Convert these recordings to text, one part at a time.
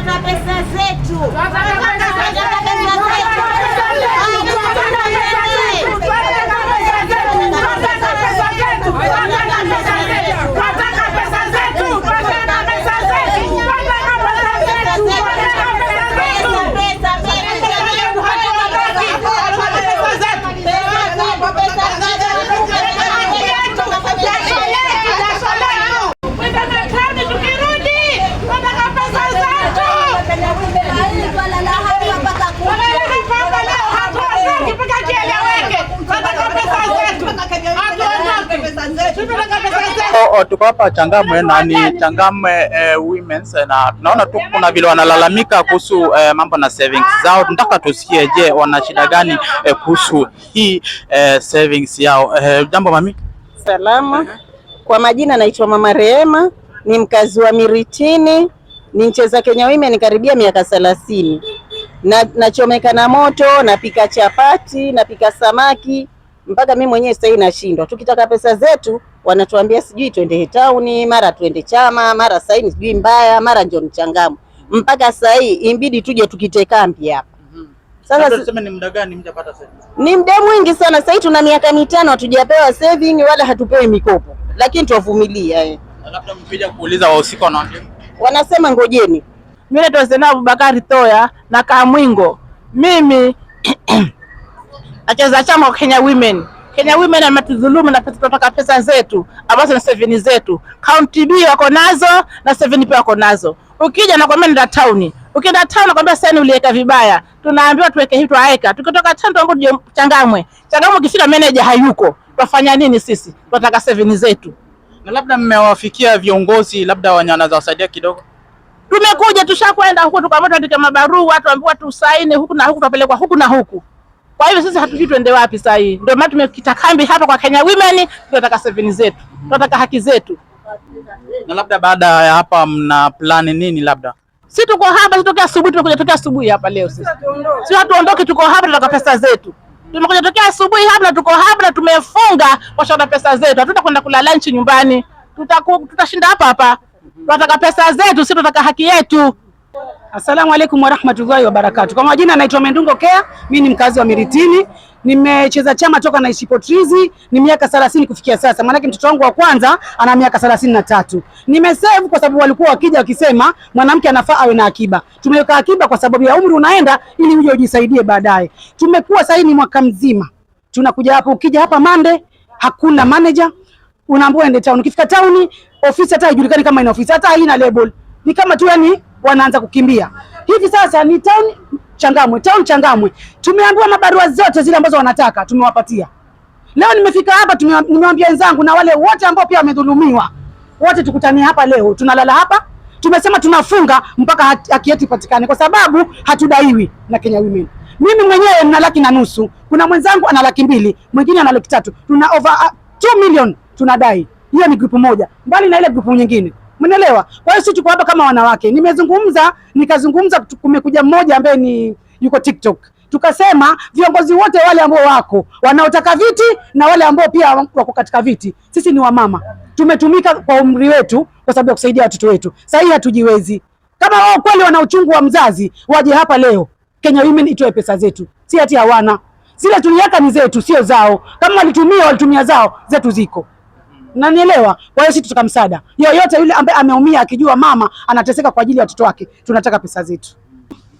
Pesa zetu. Tuko hapa Changamwe na ni Changamwe Women's na tunaona tu kuna vile wanalalamika kuhusu mambo na savings zao. Tunataka tusikie, je, wana shida gani kuhusu hii savings yao? Jambo mami. Salama. Kwa majina naitwa Mama Rehema, ni mkazi wa Miritini, ni mcheza Kenya Women karibia miaka 30. Nachomeka na moto, napika chapati, napika samaki, mpaka mimi mwenyewe sasa nashindwa. Tukitaka pesa zetu wanatuambia sijui twende town, mara twende Chama, mara sasa sijui Mbaya, mara njoo Changamwe. Mpaka sasa imbidi tuje tukite kambi hapa. Sasa tuseme ni muda gani mjapata savings? Ni muda mwingi sana. Sasa tuna miaka 5 hatujapewa saving wala hatupewi mikopo. Lakini tuwavumilia Labda mpija kuuliza wahusika wanaambia. Wanasema ngojeni. Mimi naitwa Zainabu Abubakari Toya na Kamwingo. Mimi acheza chama Kenya Women. Kenya Women ametudhulumu na tunataka pesa zetu ambazo ni saving zetu. County B wako nazo na saving pia wako nazo. Ukija na kwambia nenda town. Ukienda town nakwambia sasa uliweka vibaya. Tunaambiwa tuweke hivi tuaeka. Tukitoka town tuangoje Changamwe. Changamwe ukifika manager hayuko. Tutafanya nini sisi? Tunataka saving zetu. Na labda mmewafikia viongozi labda wanaweza wasaidia kidogo? Tumekuja tushakwenda huko tukamwona tuandike mabarua, watu ambiwa tusaini huku na huku, tupelekwa huku na huku. Kwa hivyo sisi hatujui tuende wapi sasa hii. Ndio maana tumekita kambi hapa kwa Kenya Women, tunataka savings zetu. Tunataka haki zetu. Na labda baada ya hapa mna plan nini labda? Sisi tuko hapa tutokea asubuhi, tumekuja tokea asubuhi hapa leo sisi. Sisi hatuondoki, tuko hapa tunataka pesa zetu. Tumekuja tokea asubuhi hapa na tuko hapa na tumefunga kwa shida pesa zetu. Hatutakwenda kula lunch nyumbani. Tutashinda hapa hapa. Tunataka pesa zetu, sisi tunataka haki yetu. Assalamu alaikum warahmatullahi wabarakatuh. Kwa majina naitwa Mendungo Kea, mimi ni mkazi wa Miritini. Nimecheza chama toka naishi Potrizi, ni miaka 30 kufikia sasa. Maana mtoto wangu wa kwanza ana miaka 33. Nimesave kwa sababu walikuwa wakija wakisema mwanamke anafaa awe na akiba. Tumeweka akiba kwa sababu ya umri unaenda ili uje ujisaidie baadaye. Tumekuwa sasa ni mwaka mzima. Tunakuja hapo, ukija hapa Mande hakuna manager. Unaambiwa ende town. Ukifika town ofisi hata haijulikani kama ina ofisi, hata haina label. Ni kama tu yani wanaanza kukimbia. Hivi sasa ni town Changamwe. Tumeambiwa mabarua zote zile ambazo wanataka tumewapatia. Leo nimefika hapa nimewaambia wenzangu na wale wote ambao pia wamedhulumiwa. Wote tukutanie hapa leo. Tunalala hapa. Tumesema tunafunga mpaka haki yetu ipatikane kwa sababu hatudaiwi na Kenya Women. Mimi mwenyewe nina 1,500,000. Kuna mwenzangu ana 200,000, mwingine ana 300,000. Tuna over 2 million tunadai. Hiyo ni grupu moja. Mbali na ile grupu nyingine. Umeelewa? Kwa hiyo sisi tuko hapa kama wanawake. Nikazungumza kumekuja mmoja ambaye ni yuko TikTok. Tukasema viongozi wote wale ambao wako wanaotaka viti na wale ambao pia wako katika viti. Sisi ni wamama. Tumetumika kwa umri wetu kwa sababu ya kusaidia watoto wetu. Sasa hii hatujiwezi. Kama wao kweli wana uchungu wa mzazi, waje hapa leo. Kenya Women itoe pesa zetu. Si ati hawana. Zile tuliweka ni zetu, sio zao. Kama walitumia zao, zetu ziko. Unanielewa? Kwa hiyo sisi tutaka msaada. Yoyote yule ambaye ameumia akijua mama anateseka kwa ajili ya watoto wake, tunataka pesa zetu.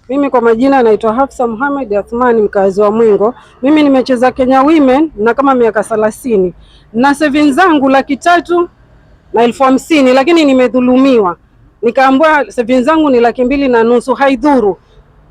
Mimi kwa majina naitwa Hafsa Muhammad Athmani, mkazi wa Mwingo. Mimi nimecheza Kenya Women na kama miaka 30. Na savings zangu 300,000 na 50,000, lakini nimedhulumiwa. Nikaambiwa savings zangu ni 2,500,000, haidhuru.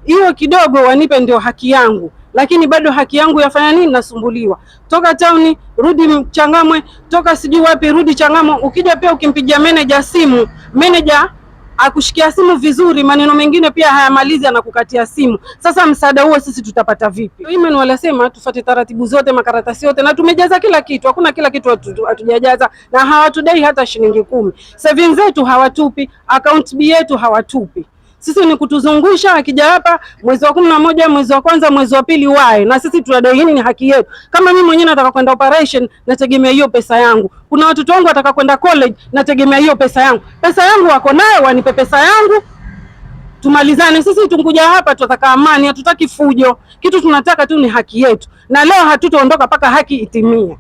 Hiyo kidogo wanipe ndio haki yangu. Lakini bado haki yangu yafanya nini? Nasumbuliwa. Toka town rudi Changamwe, toka sijui wapi rudi Changamwe. Ukija pia ukimpigia manager simu, manager akushikia simu vizuri, maneno mengine pia hayamalizi, anakukatia simu. Sasa msaada huo sisi tutapata vipi? Women wanasema tufuate taratibu zote, makaratasi yote, na tumejaza kila kitu. Hakuna kila kitu hatujajaza, na hawatudai hata shilingi 10. Savings zetu hawatupi, account B yetu hawatupi. Sisi ni kutuzungusha, akija hapa mwezi wa 11, mwezi wa kwanza, mwezi wa pili wae. Na sisi tunadai hii ni haki yetu. Kama mimi mwenyewe nataka kwenda operation, nategemea hiyo pesa yangu. Kuna watoto wangu wataka kwenda college, nategemea hiyo pesa yangu. Pesa yangu wako nayo, wanipe pesa yangu. tumalizane. Sisi tunkuja hapa tunataka amani, hatutaki fujo. Kitu tunataka tu ni haki yetu, na leo hatutaondoka mpaka haki itimie.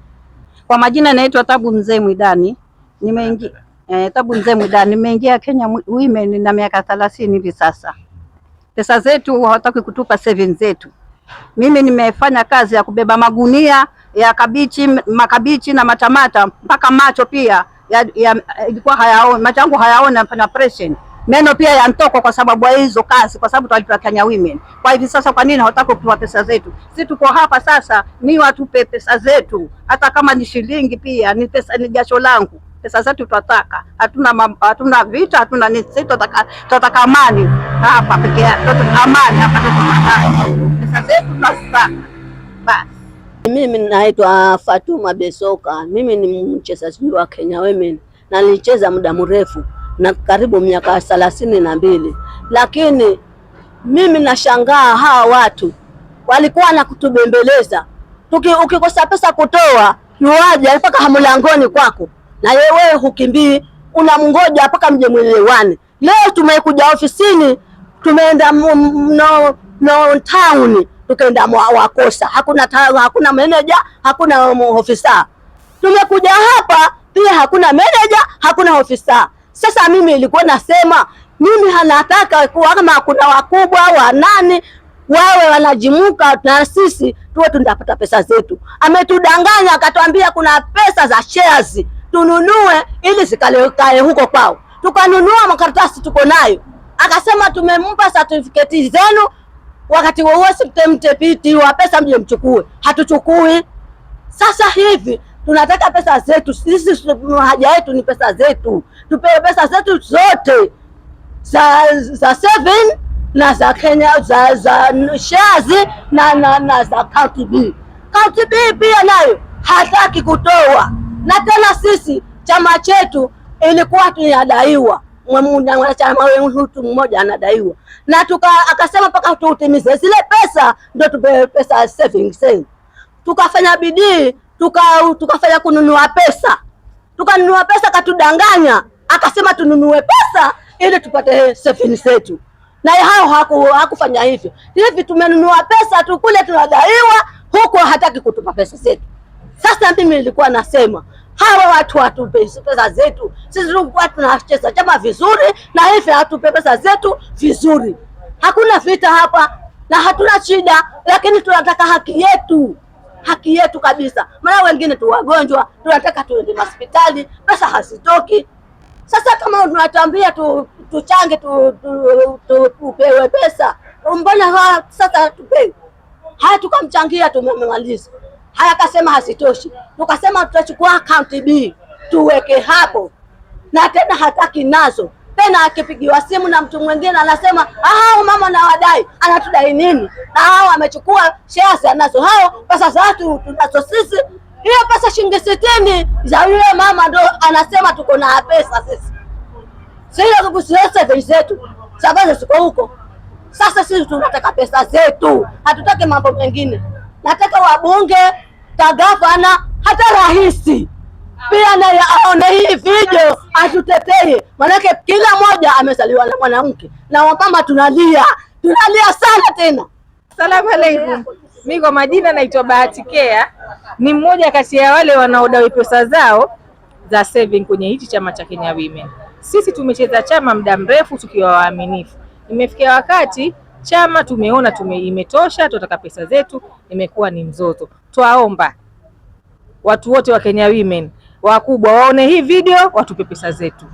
Kwa majina naitwa Tabu Mzee Mwidani. Nimeingia Tabu Mzee Mwidani, nimeingia Kenya Women na miaka 30 hivi sasa. Pesa zetu hawataki kutupa savings zetu. Mimi nimefanya kazi ya kubeba magunia ya makabichi na matamata, mpaka macho pia ilikuwa hayaoni, macho yangu hayaoni, na pressure. Meno pia yantoka kwa sababu ya hizo kazi, kwa sababu tulipa Kenya Women. Kwa hivi sasa kwa nini hawataka kutupa pesa zetu? Sisi tuko hapa sasa, ni watupe pesa zetu, hata kama ni shilingi pia ni pesa, ni jasho langu. Pesa zetu tunataka, hatuna vita, hatuna nini, sisi tunataka amani hapa pekee yake, amani hapa tunataka. Pesa zetu tunataka basi. Mimi naitwa Fatuma Besoka. Mimi ni mchezaji wa Kenya Women na nilicheza muda mrefu na karibu miaka 32, lakini mimi nashangaa hawa watu walikuwa na kutubembeleza. Ukikosa pesa kutoa yuaje mpaka hamlangoni kwako, na wewe hukimbii, unamngoja mpaka mje mwelewane. Leo tumekuja ofisini, tumeenda no town, tukaenda Wakosa, hakuna manager, hakuna ofisa. Tumekuja hapa pia hakuna manager, hakuna ofisa. Sasa mimi nilikuwa nasema mimi hanataka kama kuna wakubwa wa nani wawe wanajimuka na sisi tuwe tunapata pesa zetu. Ametudanganya akatuambia kuna pesa za shares tununue ili zikale huko kwao. Tukanunua makaratasi tuko nayo. Akasema tumempa certificate zenu, wakati wowote mtepiti wa pesa mje mchukue. Hatuchukui. Sasa hivi tunataka pesa zetu. Sisi haja yetu ni pesa zetu. Tupewe pesa zetu zote za saving na za Kenya, za shares na za County B. County B pia nayo hataki kutoa. Na tena sisi chama chetu ilikuwa tunadaiwa, mwanachama wetu mmoja anadaiwa, na akasema mpaka tutimize zile pesa ndio tupewe pesa savings. Tukafanya bidii, tukafanya kununua pesa, tukanunua pesa, katudanganya, akasema tununue pesa ili tupate savings zetu, na hao hakufanya hivyo. Hivi tumenunua pesa tu kule tunadaiwa, huko hataki kutupa pesa zetu. Sasa mimi nilikuwa nasema hawa watu watupe pesa zetu. Sisi tulikuwa tunacheza chama vizuri, na hivi hatupe pesa zetu vizuri. Hakuna vita hapa na hatuna shida, lakini tunataka haki yetu. Haki yetu kabisa. Maana wengine tu wagonjwa, tunataka tuende hospitali, pesa hasitoki. Sasa kama tunatambia tuchange tupewe pesa, mbona sasa tupewe? Haya tukamchangia, tumemaliza. Haya akasema hasitoshi. Tukasema tutachukua County B tuweke hapo, na tena hataki nazo. Tena akipigiwa simu na mtu mwingine anasema mama na wadai, anatudai nini? Na hao amechukua shares anazo, hao pesa zetu tunazo sisi. Hiyo pesa shilingi 60 za yule mama ndo anasema tuko na pesa sisi. Sio kukusesa zetu, sababu siko huko. Sasa sisi tunataka pesa zetu, hatutaki mambo mengine. Nataka wabunge, gavana, hata rahisi pia naye aone hii video atutetee, manake kila mmoja amezaliwa na mwanamke, na wamama tunalia sana tena. Asalamu alaykum. Mimi kwa majina naitwa Bahati Kea, ni mmoja kati ya wale wanaodai pesa zao za saving kwenye hichi chama cha Kenya Women. Sisi tumecheza chama muda mrefu tukiwa waaminifu. Imefikia wakati chama tumeona imetosha, tunataka pesa zetu, imekuwa ni mzozo. Twaomba watu wote wa Kenya Women wakubwa waone hii video, watupe pesa zetu.